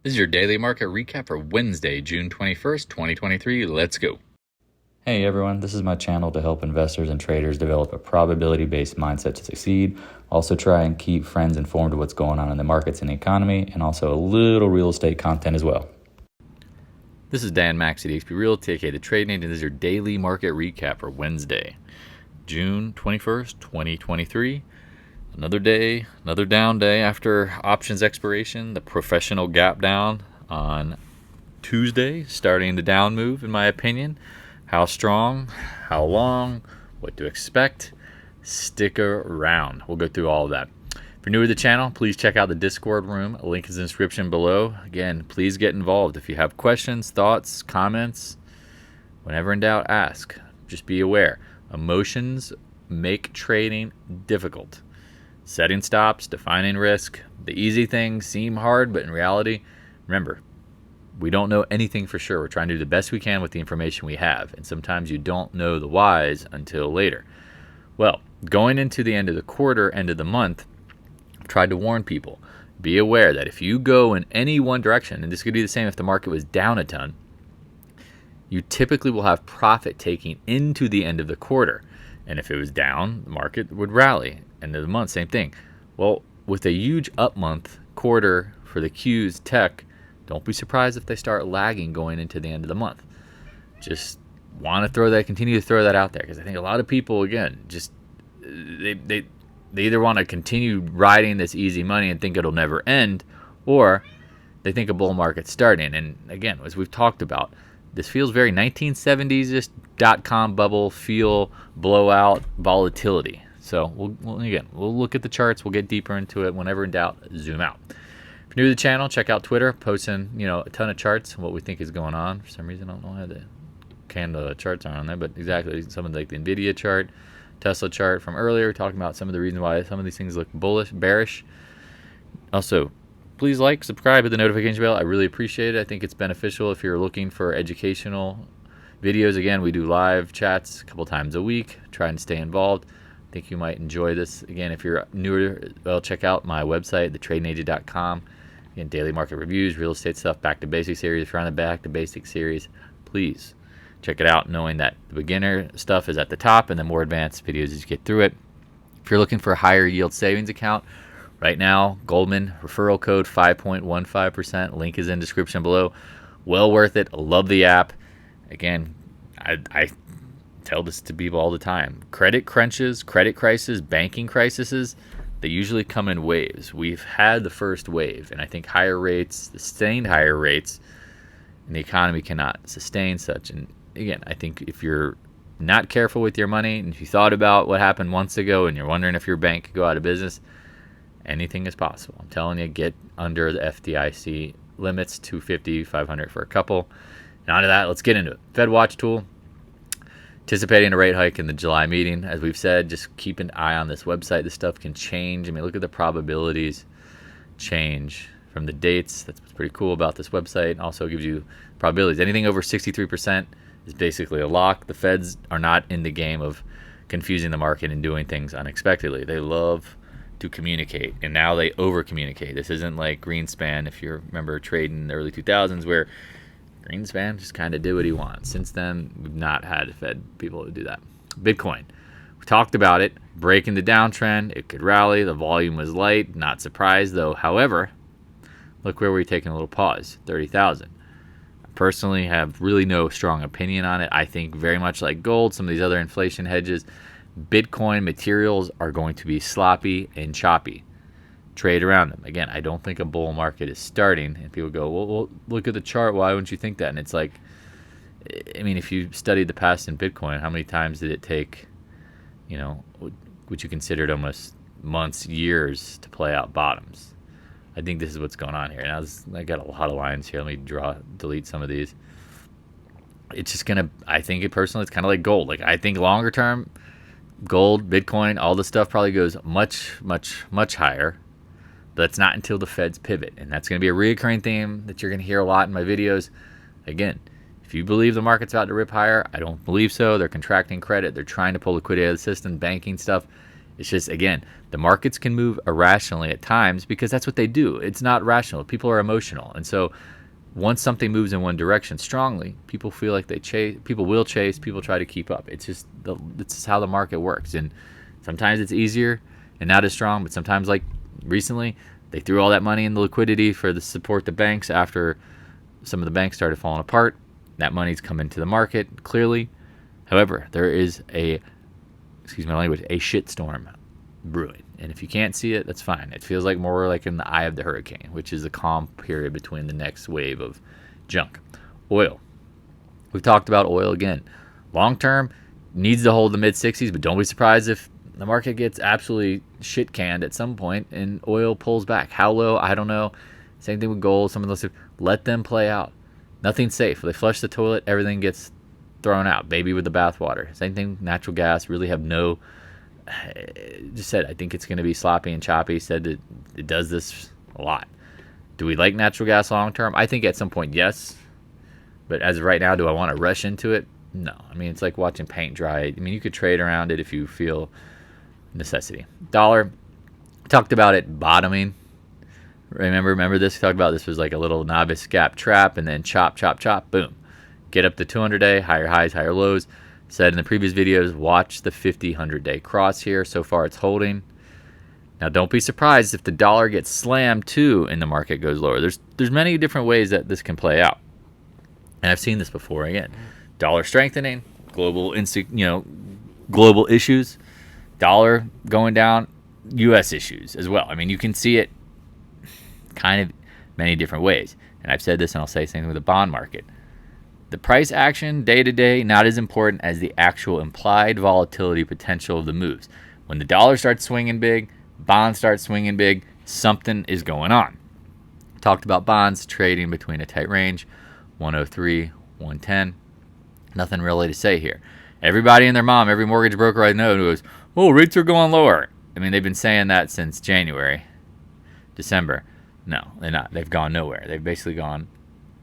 This is your daily market recap for Wednesday, June 21st, 2023. Let's go. Hey everyone, this is my channel to help investors and traders develop a probability-based mindset to succeed. Also try and keep friends informed of what's going on in the markets and the economy, and also a little real estate content as well. This is Dan Max at eXp Realty, aka The Trading Agent. This is your daily market recap for Wednesday, June 21st, 2023. Another day, another down day after options expiration. The professional gap down on Tuesday, starting the down move, in my opinion. How strong, how long, what to expect. Stick around. We'll go through all of that. If you're new to the channel, please check out the Discord room. A link is in the description below. Again, please get involved. If you have questions, thoughts, comments, whenever in doubt, ask. Just be aware. Emotions make trading difficult. Setting stops, defining risk. The easy things seem hard, but in reality, remember, we don't know anything for sure. We're trying to do the best we can with the information we have. And sometimes you don't know the whys until later. Well, going into the end of the quarter, end of the month, I've tried to warn people. Be aware that if you go in any one direction, and this could be the same if the market was down a ton, you typically will have profit taking into the end of the quarter. And if it was down, the market would rally. End of the month, same thing. Well, with a huge up month quarter for the Qs tech, don't be surprised if they start lagging going into the end of the month. Just want to continue to throw that out there, because I think a lot of people, again, just they either want to continue riding this easy money and think it'll never end, or they think a bull market's starting. And again, as we've talked about, this feels very 1970s, just dot-com bubble feel, blowout, volatility. So we'll look at the charts. We'll get deeper into it. Whenever in doubt, zoom out. If you're new to the channel, check out Twitter. Posting a ton of charts, what we think is going on. For some reason, I don't know how the candle charts are on there, but exactly some of the NVDA chart, Tesla chart from earlier, talking about some of the reasons why some of these things look bullish, bearish. Also, please like, subscribe, hit the notification bell. I really appreciate it. I think it's beneficial if you're looking for educational videos. Again, we do live chats a couple times a week. Try and stay involved. I think you might enjoy this. Again, if you're newer, well, check out my website, thetradingagent.com. Again, daily market reviews, real estate stuff, back to basics series. If you're on the back to basics series, please check it out, knowing that the beginner stuff is at the top and the more advanced videos as you get through it. If you're looking for a higher yield savings account, right now, Goldman referral code 5.15%. Link is in description below. Well worth it. Love the app. Again, I tell this to people all the time. Credit crunches, credit crises, banking crises, they usually come in waves. We've had the first wave, and I think higher rates, sustained higher rates, and the economy cannot sustain such. And again, I think if you're not careful with your money, and if you thought about what happened months ago and you're wondering if your bank could go out of business, anything is possible. I'm telling you, get under the FDIC limits, 250, 500 for a couple. And on to that, let's get into it. Fed Watch tool. Anticipating a rate hike in the July meeting. As we've said, just keep an eye on this website. This stuff can change. I mean, look at the probabilities change from the dates. That's what's pretty cool about this website. It also gives you probabilities. Anything over 63% is basically a lock. The Feds are not in the game of confusing the market and doing things unexpectedly. They love to communicate, and now they over communicate. This isn't like Greenspan, if you remember trading in the early 2000s, where Greenspan just kind of did what he wants. Since then, we've not had Fed people to do that. Bitcoin, we talked about it, breaking the downtrend. It could rally. The volume was light. Not surprised though. However, look where we're taking a little pause, 30,000. I personally have really no strong opinion on it. I think very much like gold, some of these other inflation hedges, Bitcoin materials are going to be sloppy and choppy. Trade around them. Again, I don't think a bull market is starting. And people go, well, look at the chart. Why wouldn't you think that? And it's like, I mean, if you studied the past in Bitcoin, how many times did it take, what you considered almost months, years to play out bottoms? I think this is what's going on here. Now, I got a lot of lines here. Let me delete some of these. It's just I think it personally, it's kind of like gold. Like, I think longer term, gold, Bitcoin, all this stuff probably goes much, much, much higher. But that's not until the Feds pivot. And that's going to be a recurring theme that you're going to hear a lot in my videos. Again, if you believe the market's about to rip higher, I don't believe so. They're contracting credit. They're trying to pull liquidity out of the system, banking stuff. It's just, again, the markets can move irrationally at times because that's what they do. It's not rational. People are emotional. And so once something moves in one direction strongly, people feel like they chase, people will chase, people try to keep up. It's just how the market works. And sometimes it's easier and not as strong, but sometimes, like recently, they threw all that money in the liquidity for the support the banks after some of the banks started falling apart. That money's come into the market clearly. However, there is a, excuse my language, a shitstorm brewing. And if you can't see it, that's fine. It feels like more like in the eye of the hurricane, which is the calm period between the next wave of junk. Oil. We've talked about oil again. Long term, needs to hold the mid 60s, but don't be surprised if the market gets absolutely shit canned at some point and oil pulls back. How low? I don't know. Same thing with gold. Some of those, let them play out. Nothing's safe. If they flush the toilet, everything gets thrown out. Baby with the bathwater. Same thing, natural gas. Really have no, just said, I think it's going to be sloppy and choppy. Said that it does this a lot. Do we like natural gas long term? I think at some point, yes. But as of right now, do I want to rush into it? No. I mean, it's like watching paint dry. I mean, you could trade around it if you feel necessity. Dollar, talked about it bottoming. Remember this? We talked about this was like a little novice gap trap and then chop, boom. Get up to 200-day, higher highs, higher lows. Said in the previous videos, watch the 50, 100-day cross here. So far it's holding. Now don't be surprised if the dollar gets slammed too and the market goes lower. There's many different ways that this can play out. And I've seen this before. Again, dollar strengthening, global issues, dollar going down, U.S. issues as well. I mean, you can see it kind of many different ways. And I've said this and I'll say the same thing with the bond market. The price action day to day, not as important as the actual implied volatility potential of the moves. When the dollar starts swinging big, bonds start swinging big, something is going on. Talked about bonds trading between a tight range, 103, 110. Nothing really to say here. Everybody and their mom, every mortgage broker I know goes, oh, rates are going lower. I mean, they've been saying that since January, December. No, they're not. They've gone nowhere. They've basically gone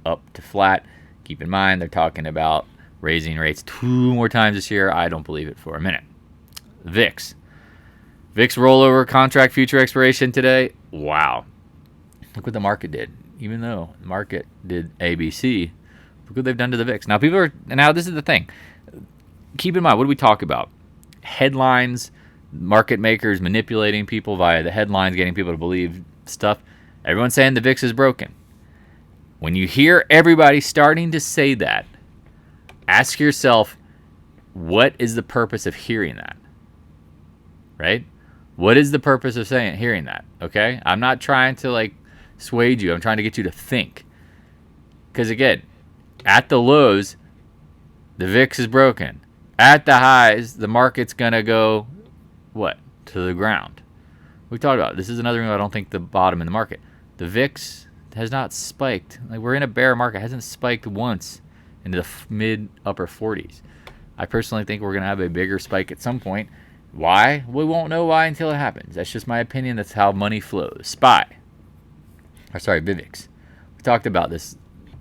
up to flat. Keep in mind, they're talking about raising rates 2 more times this year. I don't believe it for a minute. VIX. VIX rollover contract future expiration today. Wow. Look what the market did. Even though the market did ABC, look what they've done to the VIX. Now, now this is the thing. Keep in mind, what do we talk about? Headlines, market makers manipulating people via the headlines, getting people to believe stuff. Everyone's saying the VIX is broken. When you hear everybody starting to say that, ask yourself, what is the purpose of hearing that? Right? What is the purpose of hearing that? Okay? I'm not trying to sway you. I'm trying to get you to think. Because again, at the lows, the VIX is broken. At the highs, the market's going to go, what? To the ground. We talked about it. This is another reason I don't think the bottom in the market. The VIX has not spiked. We're in a bear market. It hasn't spiked once into the mid upper 40s. I personally think we're going to have a bigger spike at some point. Why? We won't know why until it happens. That's just my opinion. That's how money flows. VIVIX. We talked about this.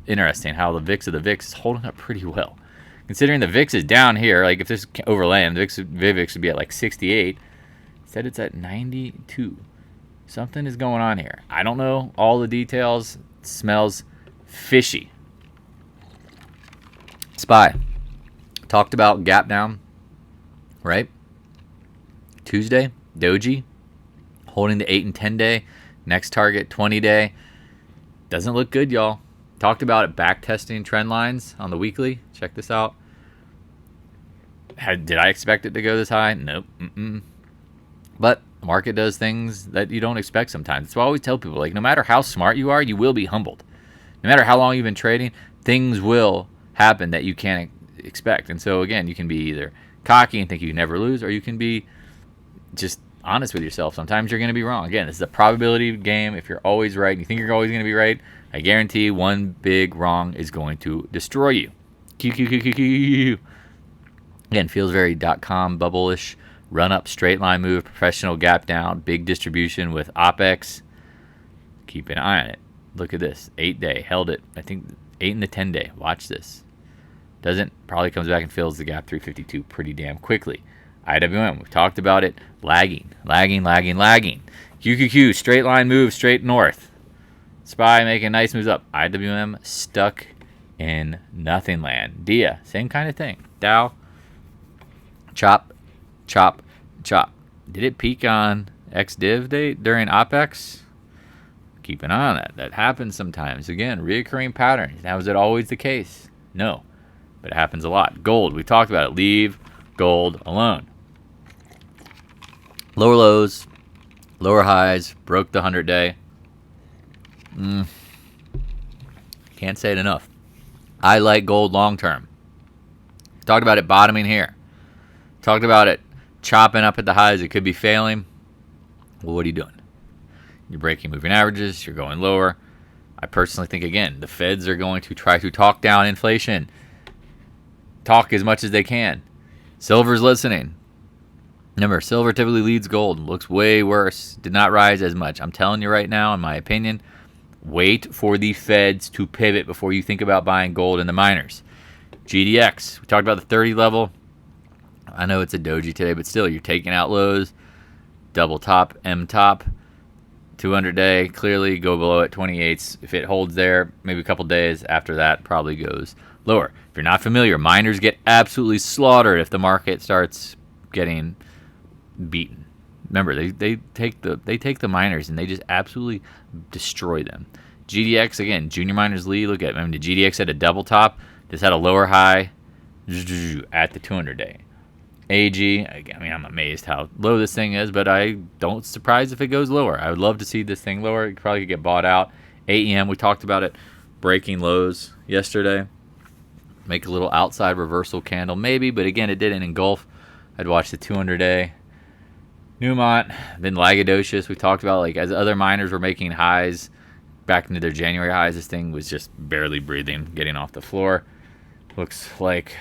Interesting how the VIX of the VIX is holding up pretty well. Considering the VIX is down here, if this overland, VIVIX would be at 68. Instead it's at 92. Something is going on here. I don't know all the details. It smells fishy. SPY. Talked about gap down, right? Tuesday, Doji, holding the 8 and 10 day. Next target, 20 day. Doesn't look good, y'all. Talked about it back testing trend lines on the weekly. Check this out. Did I expect it to go this high? Nope. But the market does things that you don't expect sometimes. That's why I always tell people, no matter how smart you are, you will be humbled. No matter how long you've been trading, things will happen that you can't expect. And so, again, you can be either cocky and think you can never lose, or you can be just honest with yourself. Sometimes you're going to be wrong. Again, this is a probability game. If you're always right and you think you're always going to be right, I guarantee one big wrong is going to destroy you. Again, feels very .com bubble-ish. Run up, straight line move, professional gap down, big distribution with OPEX. Keep an eye on it. Look at this. 8 day. Held it. I think 8 and the 10 day. Watch this. Probably comes back and fills the gap 352 pretty damn quickly. IWM, we talked about it, lagging. QQQ, straight line move, straight north. SPY making nice moves up. IWM stuck in nothing land. DIA, same kind of thing. Dow, chop. Did it peak on XDiv date during OPEX? Keep an eye on that. That happens sometimes. Again, reoccurring patterns. Now, is it always the case? No, but it happens a lot. Gold, we talked about it. Leave gold alone. Lower lows, lower highs, broke the 100-day. Can't say it enough. I like gold long term. Talked about it bottoming here. Talked about it chopping up at the highs. It could be failing. Well, what are you doing? You're breaking moving averages. You're going lower. I personally think, again, the Feds are going to try to talk down inflation. Talk as much as they can. Silver's listening. Remember, silver typically leads gold. Looks way worse. Did not rise as much. I'm telling you right now, in my opinion, wait for the Feds to pivot before you think about buying gold in the miners. GDX. We talked about the 30 level. I know it's a doji today, but still, you're taking out lows. Double top, M top. 200-day, clearly go below at 28s. If it holds there, maybe a couple days after that, probably goes lower. If you're not familiar, miners get absolutely slaughtered if the market starts getting beaten. Remember, they take the miners and they just absolutely destroy them. GDX, again, junior miners lead. Look at it. The GDX had a double top. This had a lower high at the 200-day. AG, I'm amazed how low this thing is, but I don't surprise if it goes lower. I would love to see this thing lower. It probably could get bought out. AEM, we talked about it breaking lows yesterday. Make a little outside reversal candle, maybe, but again, it didn't engulf. I'd watch the 200-day. Newmont, been lagadocious. We talked about, like, as other miners were making highs back into their January highs, this thing was just barely breathing, getting off the floor. Looks like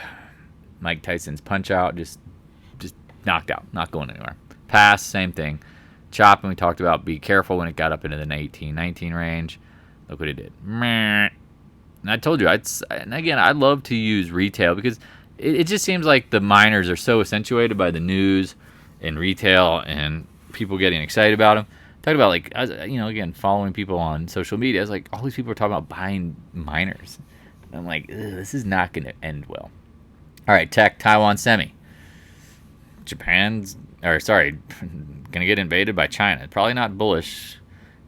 Mike Tyson's punch out, just knocked out, not going anywhere. PAAS, same thing. Chopping, we talked about, be careful when it got up into the 18, 19 range. Look what it did. And I told you, I'd love to use retail because it just seems like the miners are so accentuated by the news and retail and people getting excited about them. Talked about, like, again, following people on social media. It's like all these people are talking about buying miners. And I'm like, this is not going to end well. All right, tech, Taiwan semi. Gonna get invaded by China. Probably not bullish.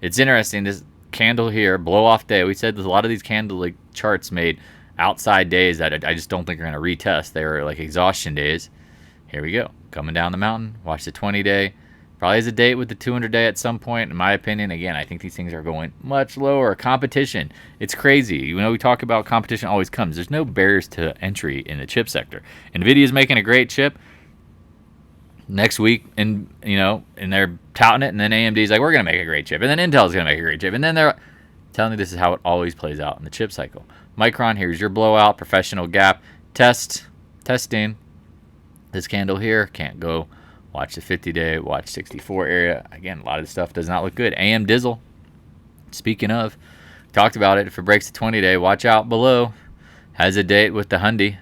It's interesting, this candle here, blow off day. We said there's a lot of these candle like charts made outside days that I just don't think are going to retest. They were like exhaustion days. Here we go. Coming down the mountain. Watch the 20-day. Probably has a date with the 200-day at some point. In my opinion, again, I think these things are going much lower. Competition. It's crazy. We talk about competition always comes. There's no barriers to entry in the chip sector. NVIDIA is making a great chip. Next week, and they're touting it, and then AMD's like, we're going to make a great chip, and then Intel's going to make a great chip, and then they're telling you this is how it always plays out in the chip cycle. Micron, here's your blowout, professional gap, testing. This candle here can't go. Watch the 50-day, watch 64 area. Again, a lot of the stuff does not look good. AM Dizzle, speaking of, talked about it. If it breaks the 20-day, watch out below. Has a date with the Hyundai.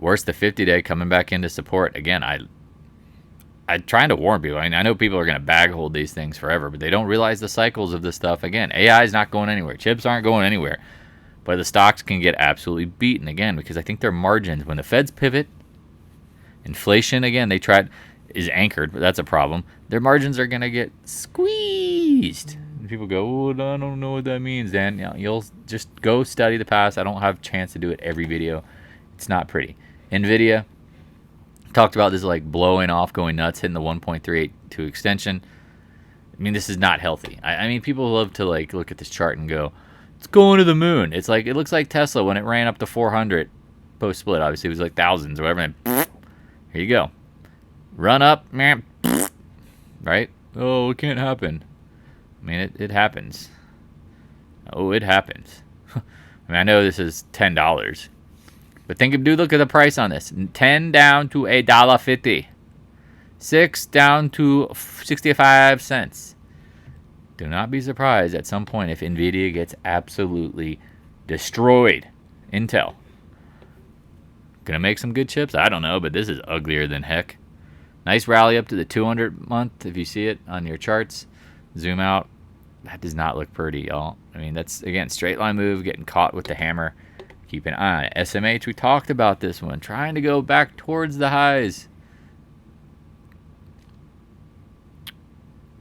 Worse, the 50-day coming back into support. Again, I'm trying to warn people. I know people are going to bag hold these things forever, but they don't realize the cycles of this stuff. Again, AI is not going anywhere. Chips aren't going anywhere. But the stocks can get absolutely beaten again because I think their margins, when the Feds pivot, inflation, again, is anchored, but that's a problem. Their margins are going to get squeezed. And people go, oh, I don't know what that means, Dan. You'll just go study the past. I don't have a chance to do it every video. It's not pretty. NVIDIA, talked about this like blowing off, going nuts, hitting the 1.382 extension. This is not healthy. People love to like look at this chart and go, it's going to the moon. It's like, it looks like Tesla when it ran up to 400 post split. Obviously, it was like thousands or whatever. And here you go. Run up, man. Right? Oh, it can't happen. It happens. Oh, it happens. I know this is $10. But look at the price on this. 10 down to $1.50. 6 down to 65 cents. Do not be surprised at some point if NVIDIA gets absolutely destroyed. Intel. Gonna make some good chips? I don't know, but this is uglier than heck. Nice rally up to the 200 month, if you see it on your charts. Zoom out. That does not look pretty, y'all. I mean, that's, again, straight line move, getting caught with the hammer. Keep an eye on it. SMH, we talked about this one. Trying to go back towards the highs.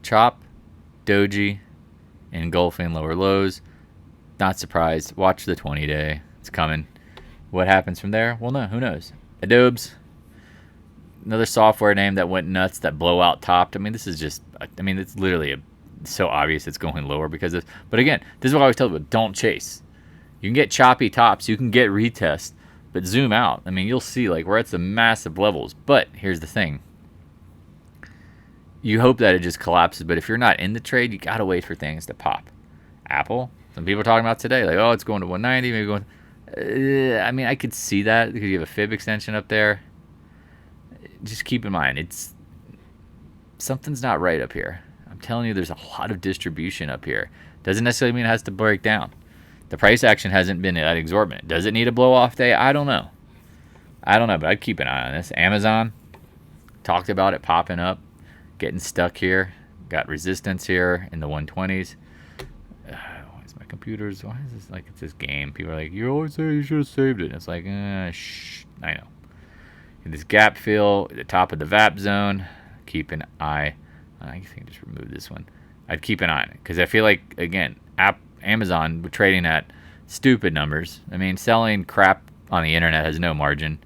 Chop, doji, engulfing lower lows. Not surprised. Watch the 20-day. It's coming. What happens from there? Well, no, who knows? Adobe's another software name that went nuts, that blowout topped. I mean, this is just, I mean, it's literally so obvious it's going lower because of, but again, this is what I always tell people, don't chase. You can get choppy tops, you can get retest, but zoom out. I mean, you'll see, like, we're at some massive levels. But here's the thing. You hope that it just collapses, but if you're not in the trade, you got to wait for things to pop. Apple, some people are talking about today, like, oh, it's going to 190, maybe going, I mean, I could see that because you have a fib extension up there. Just keep in mind, it's something's not right up here. I'm telling you, there's a lot of distribution up here. Doesn't necessarily mean it has to break down. The price action hasn't been that exorbitant. Does it need a blow-off day? I don't know. But I'd keep an eye on this. Amazon, talked about it popping up, getting stuck here. Got resistance here in the 120s. Why is my computer's, why is this like it's this game? People are like, you always say you should have saved it. And it's like, shh, I know. This gap fill at the top of the VAP zone. Keep an eye. I think just remove this one. I'd keep an eye on it because I feel like, again, Amazon trading at stupid numbers. I mean, selling crap on the internet has no margin.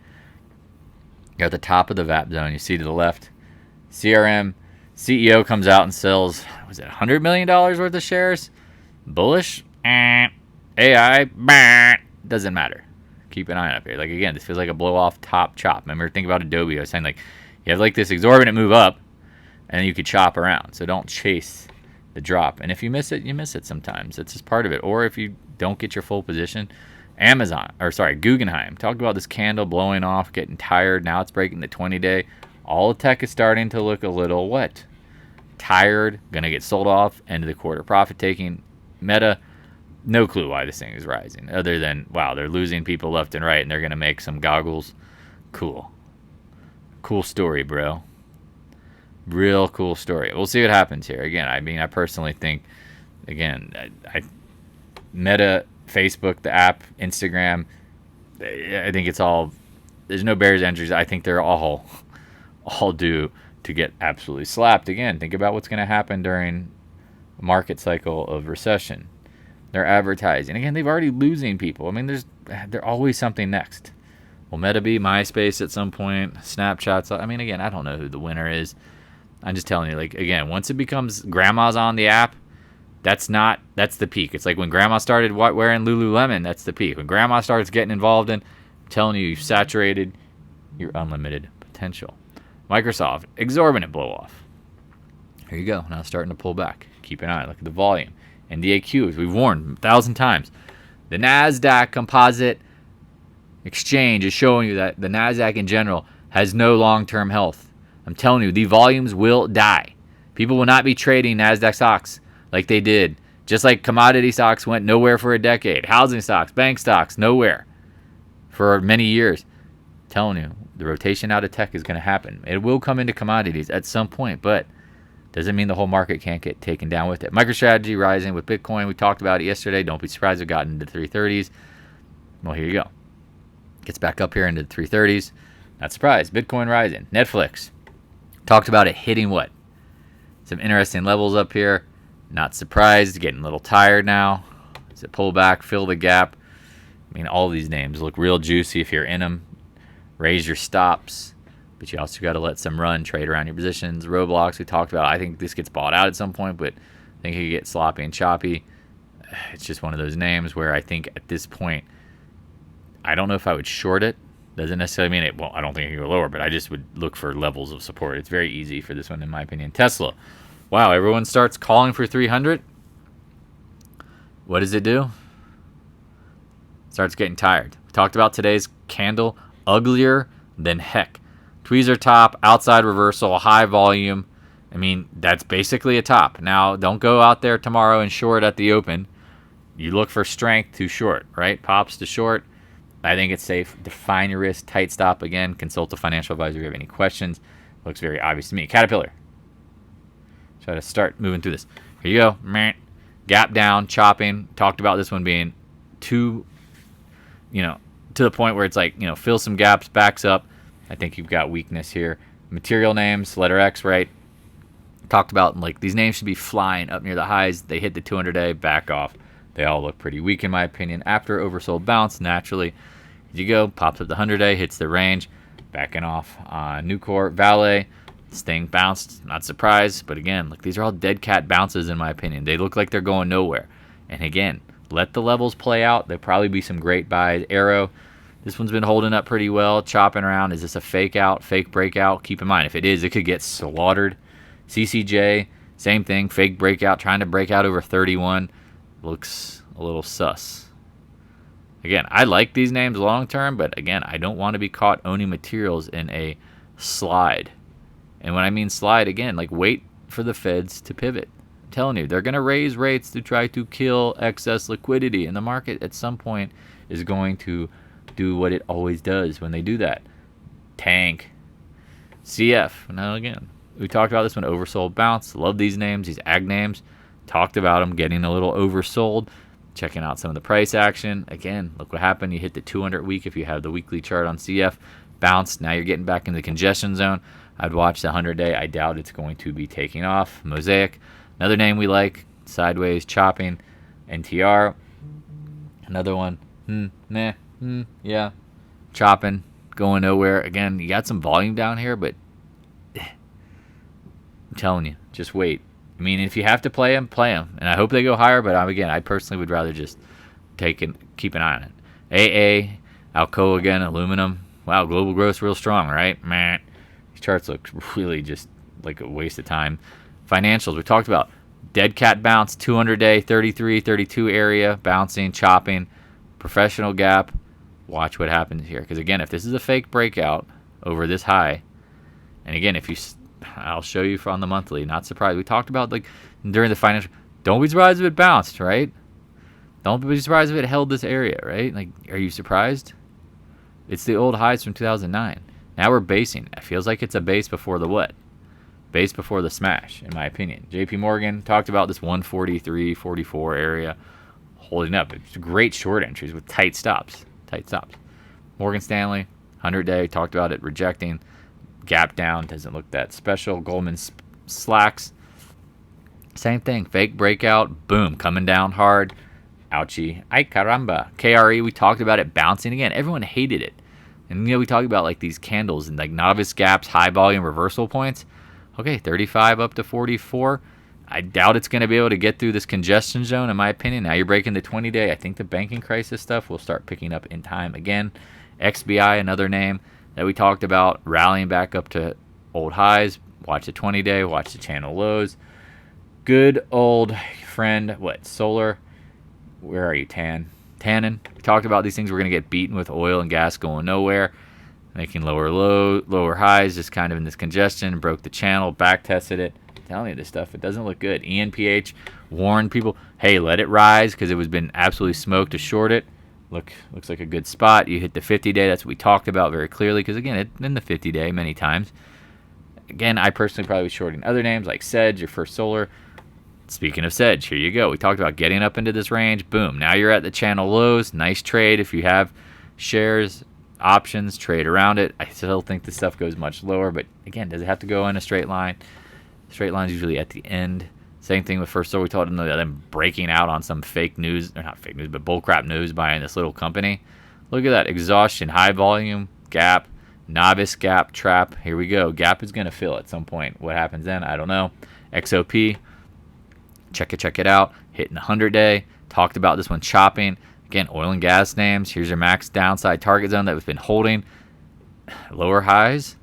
You're at the top of the VAP zone. You see to the left, CRM CEO comes out and sells, was it $100 million worth of shares? Bullish? AI? Doesn't matter. Keep an eye on it up here. Like, again, this feels like a blow-off top chop. Remember, think about Adobe. I was saying, like, you have, like, this exorbitant move up, and then you could chop around. So don't chase the drop. And if you miss it, you miss it sometimes. It's just part of it. Or if you don't get your full position. Guggenheim. Talked about this candle blowing off, getting tired. Now it's breaking the 20-day. All the tech is starting to look a little what? Tired. Going to get sold off. End of the quarter profit taking. Meta. No clue why this thing is rising, other than, wow, they're losing people left and right, and they're going to make some goggles. Cool. Cool story, bro. Real cool story. We'll see what happens here. Again, I mean, I personally think, again, Meta, Facebook, the app, Instagram, I think it's all, there's no barriers to entries. I think they're all due to get absolutely slapped. Again, think about what's going to happen during a market cycle of recession. They're advertising. Again, they've already losing people. I mean, there's always something next. Will Meta be MySpace at some point? Snapchat's. I mean, again, I don't know who the winner is. I'm just telling you, like, again, once it becomes grandma's on the app, that's the peak. It's like when grandma started wearing Lululemon, that's the peak. When grandma starts getting involved in, I'm telling you, you've saturated your unlimited potential. Microsoft, exorbitant blow off. Here you go. Now it's starting to pull back. Keep an eye. Look at the volume. NDAQ, as we've warned 1,000 times. The NASDAQ Composite Exchange is showing you that the NASDAQ in general has no long-term health. I'm telling you, the volumes will die. People will not be trading NASDAQ stocks like they did. Just like commodity stocks went nowhere for a decade. Housing stocks, bank stocks, nowhere for many years. I'm telling you, the rotation out of tech is going to happen. It will come into commodities at some point, but doesn't mean the whole market can't get taken down with it. MicroStrategy rising with Bitcoin. We talked about it yesterday. Don't be surprised it got into the 330s. Well, here you go. Gets back up here into the 330s. Not surprised. Bitcoin rising. Netflix. Talked about it hitting what? Some interesting levels up here. Not surprised. Getting a little tired now. Does it pull back? Fill the gap? I mean, all these names look real juicy if you're in them. Raise your stops. But you also got to let some run, trade around your positions. Roblox, we talked about. I think this gets bought out at some point, but I think it could get sloppy and choppy. It's just one of those names where I think at this point, I don't know if I would short it. Doesn't necessarily mean it, well, I don't think it can go lower, but I just would look for levels of support. It's very easy for this one, in my opinion. Tesla. Wow, everyone starts calling for 300. What does it do? Starts getting tired. We talked about today's candle. Uglier than heck. Tweezer top, outside reversal, high volume. I mean, that's basically a top. Now, don't go out there tomorrow and short at the open. You look for strength to short, right? Pops to short. I think it's safe. Define your risk. Tight stop. Again, consult a financial advisor if you have any questions. Looks very obvious to me. Caterpillar. Try to start moving through this. Here you go. Gap down, chopping. Talked about this one being too, to the point where it's like, fill some gaps, backs up. I think you've got weakness here. Material names, letter X, right? Talked about, like, these names should be flying up near the highs. They hit the 200-day, back off. They all look pretty weak, in my opinion. After oversold bounce, naturally, here you go. Pops up the 100-day, hits the range, backing off. Nucor, VALE, this thing bounced. Not surprised, but again, look, these are all dead cat bounces, in my opinion. They look like they're going nowhere. And again, let the levels play out. There'll probably be some great buys. Arrow, this one's been holding up pretty well, chopping around. Is this a fake out, fake breakout? Keep in mind, if it is, it could get slaughtered. CCJ, same thing, fake breakout, trying to break out over 31. Looks a little sus. Again, I like these names long term, but again, I don't want to be caught owning materials in a slide. And when I mean slide, again, like, wait for the Feds to pivot. I'm telling you, they're going to raise rates to try to kill excess liquidity, and the market at some point is going to do what it always does when they do that. Tank. CF. Now, again, we talked about this one, oversold bounce. Love these names, these ag names. Talked about them getting a little oversold. Checking out some of the price action. Again, look what happened. You hit the 200 week if you have the weekly chart on CF. Bounced. Now you're getting back into the congestion zone. I'd watch the 100-day. I doubt it's going to be taking off. Mosaic. Another name we like. Sideways chopping. NTR. Another one. Yeah. Chopping. Going nowhere. Again, you got some volume down here, but I'm telling you, just wait. I mean, if you have to play them, play them. And I hope they go higher, but again, I personally would rather just keep an eye on it. AA, Alcoa again, aluminum. Wow, global growth's real strong, right? Man, these charts look really just like a waste of time. Financials, we talked about dead cat bounce, 200-day, 33, 32 area, bouncing, chopping, professional gap. Watch what happens here. Because again, if this is a fake breakout over this high, and again, I'll show you on the monthly. Not surprised. We talked about, like, during the financial. Don't be surprised if it bounced, right? Don't be surprised if it held this area, right? Like, are you surprised? It's the old highs from 2009. Now we're basing. It feels like it's a base before the what? Base before the smash, in my opinion. JP Morgan talked about this 143, 44 area holding up. It's great short entries with tight stops. Morgan Stanley, 100-day, talked about it rejecting. Gap down, doesn't look that special. Goldman Sachs, same thing. Fake breakout, boom, coming down hard. Ouchie. Ay caramba. KRE, we talked about it bouncing again. Everyone hated it. And we talked about, like, these candles and, like, novice gaps, high volume reversal points. Okay, 35 up to 44. I doubt it's going to be able to get through this congestion zone, in my opinion. Now you're breaking the 20-day. I think the banking crisis stuff will start picking up in time again. XBI, another name that we talked about, rallying back up to old highs. Watch the 20-day, watch the channel lows. Good old friend, solar? Where are you, Tannin? We talked about these things. We're going to get beaten with oil and gas going nowhere. Making lower highs, just kind of in this congestion. Broke the channel, back tested it. I'm telling you this stuff, it doesn't look good. ENPH warned people, hey, let it rise because it was been absolutely smoked to short it. Looks like a good spot. You hit the 50-day. That's what we talked about very clearly because, again, it's in the 50-day many times. Again, I personally probably was shorting other names like Sedge or First Solar. Speaking of Sedge, here you go. We talked about getting up into this range. Boom. Now you're at the channel lows. Nice trade. If you have shares, options, trade around it. I still think this stuff goes much lower. But, again, does it have to go in a straight line? Straight line's usually at the end. Same thing with First Solar. We told them breaking out on some fake news, or not fake news, but bullcrap news buying this little company. Look at that. Exhaustion, high volume, gap, novice gap, trap. Here we go. Gap is going to fill at some point. What happens then? I don't know. XOP, check it out. Hitting the 100-day. Talked about this one chopping. Again, oil and gas names. Here's your max downside target zone that we've been holding. Lower highs.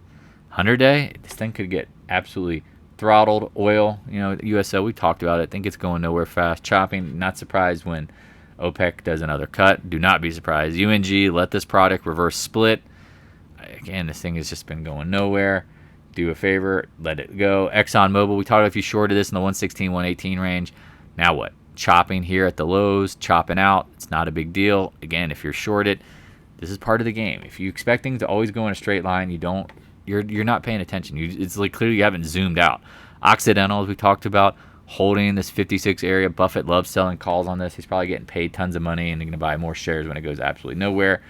100-day. This thing could get absolutely throttled. Oil, USO, we talked about it. I think it's going nowhere fast. Chopping, not surprised when OPEC does another cut. Do not be surprised. UNG, let this product reverse split. Again, this thing has just been going nowhere. Do a favor, let it go. ExxonMobil, we talked about if you shorted this in the 116, 118 range. Now what? Chopping here at the lows, chopping out. It's not a big deal. Again, if you're shorted, This is part of the game. If you expect things to always go in a straight line, you're not paying attention. It's like clearly you haven't zoomed out. Occidental, as we talked about, holding this 56 area. Buffett loves selling calls on this. He's probably getting paid tons of money and going to buy more shares when it goes absolutely nowhere.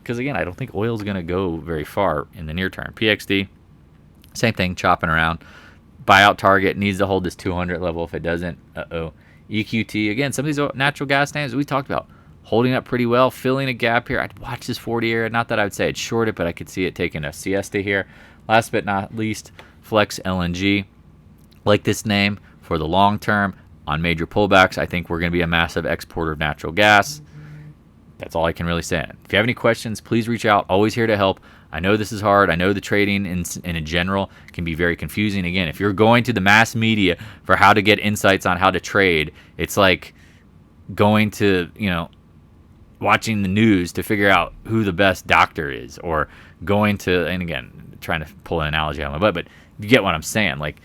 Because again, I don't think oil is going to go very far in the near term. PXD, same thing, chopping around. Buyout target needs to hold this 200 level. If it doesn't, EQT, again, some of these natural gas names we talked about, holding up pretty well, filling a gap here. I'd watch this 40 area. Not that I would say it's short it, but I could see it taking a siesta here. Last but not least, Flex LNG. Like this name for the long term on major pullbacks. I think we're going to be a massive exporter of natural gas. That's all I can really say. If you have any questions, please reach out. Always here to help. I know this is hard. I know the trading in general can be very confusing. Again, if you're going to the mass media for how to get insights on how to trade, it's like going to, watching the news to figure out who the best doctor is, or going to, and again, trying to pull an analogy out of my butt, but you get what I'm saying. Like,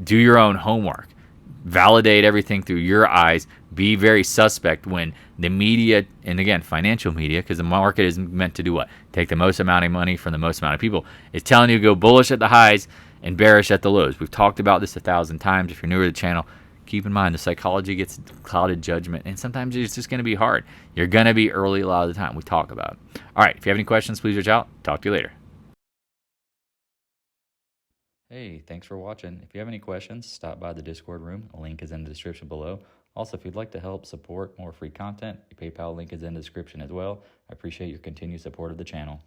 do your own homework. Validate everything through your eyes. Be very suspect when the media, and again, financial media, because the market is meant to do what? Take the most amount of money from the most amount of people, is telling you to go bullish at the highs and bearish at the lows. We've talked about this 1,000 times. If you're newer to the channel, keep in mind the psychology gets clouded judgment, and sometimes it's just going to be hard. You're going to be early a lot of the time. We talk about it. All right, if you have any questions, please reach out. Talk to you later. Hey, thanks for watching. If you have any questions, stop by the Discord room. A link is in the description below. Also, if you'd like to help support more free content, the PayPal link is in the description as well. I appreciate your continued support of the channel.